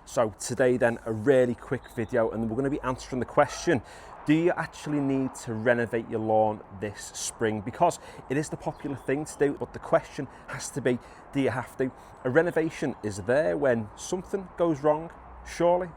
So today then, a really quick video, and we're going to be answering the question, do you actually need to renovate your lawn this spring? Because it is the popular thing to do, but the question has to be, do you have to? A renovation is there when something goes wrong, surely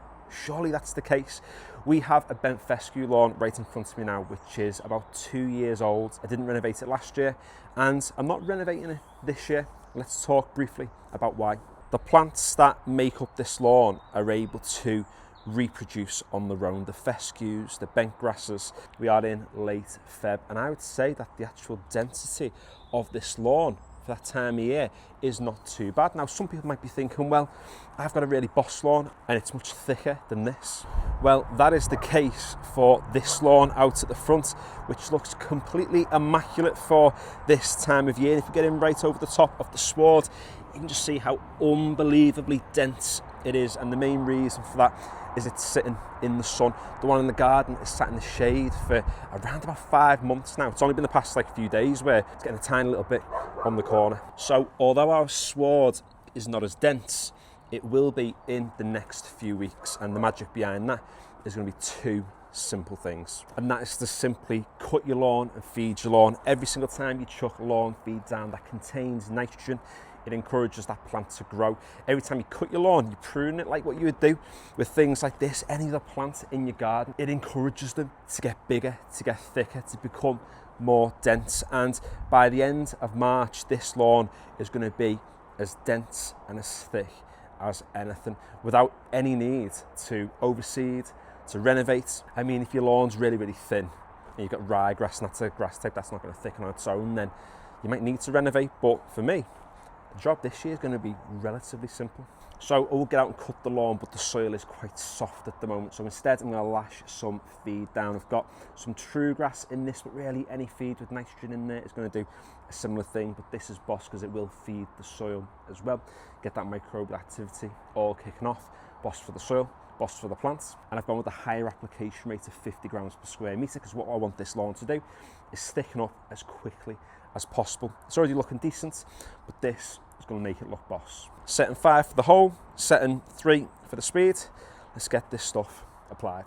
that's the case. We have a bent fescue lawn right in front of me now, which is about 2 years old. I didn't renovate it last year, and I'm not renovating it this year. Let's talk briefly about why. The plants that make up this lawn are able to reproduce on their own. The fescues, the bent grasses. We are in late Feb, and I would say that the actual density of this lawn for that time of year is not too bad. Now, some people might be thinking, well, I've got a really boss lawn and it's much thicker than this. Well, that is the case for this lawn out at the front, which looks completely immaculate for this time of year. And if you get in right over the top of the sward, you can just see how unbelievably dense it is, and the main reason for that is it's sitting in the sun. The one in the garden is sat in the shade for around about 5 months now. It's only been the past few days where it's getting a tiny little bit on the corner. So although our sward is not as dense, it will be in the next few weeks, and the magic behind that is going to be two simple things, and that is to simply cut your lawn and feed your lawn. Every single time you chuck lawn feed down that contains nitrogen, it encourages that plant to grow. Every time you cut your lawn, you prune it like what you would do with things like this, any other plant in your garden. It encourages them to get bigger, to get thicker, to become more dense. And by the end of March, this lawn is going to be as dense and as thick as anything, without any need to overseed, to renovate. I mean, if your lawn's really thin and you've got ryegrass and that's a grass type that's not going to thicken on its own, then you might need to renovate. But for me, the job this year is going to be relatively simple. So I will get out and cut the lawn, but the soil is quite soft at the moment. So instead, I'm going to lash some feed down. I've got some true grass in this, but really any feed with nitrogen in there is going to do a similar thing. But this is boss because it will feed the soil as well. Get that microbial activity all kicking off. Boss for the soil, boss for the plants. And I've gone with a higher application rate of 50 grams per square metre, because what I want this lawn to do is thicken up as quickly as possible. It's already looking decent, but this is going to make it look boss. Setting 5 for the hole, setting 3 for the speed. Let's get this stuff applied.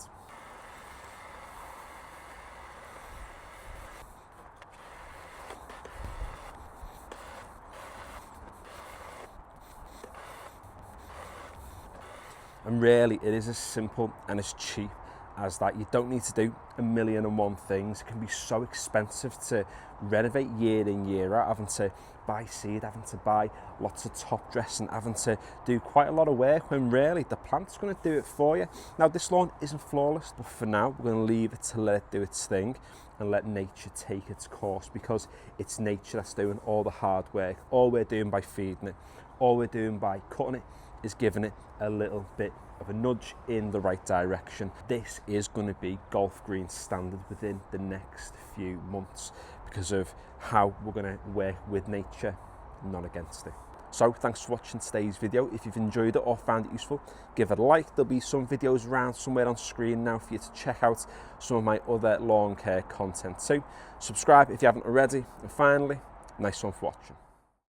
And really, it is as simple and as cheap as that. You don't need to do 1,000,001 things. It can be so expensive to renovate year in, year out, having to buy seed, having to buy lots of top dressing, having to do quite a lot of work, when really the plant's going to do it for you. Now, this lawn isn't flawless, but for now we're going to leave it to let it do its thing and let nature take its course, because it's nature that's doing all the hard work. All we're doing by feeding it, all we're doing by cutting it, is giving it a little bit of a nudge in the right direction. This is going to be golf green standard within the next few months, because of how we're going to work with nature, not against it. So thanks for watching today's video. If you've enjoyed it or found it useful, give it a like. There'll be some videos around somewhere on screen now for you to check out some of my other lawn care content too. Subscribe if you haven't already, and finally, nice one for watching.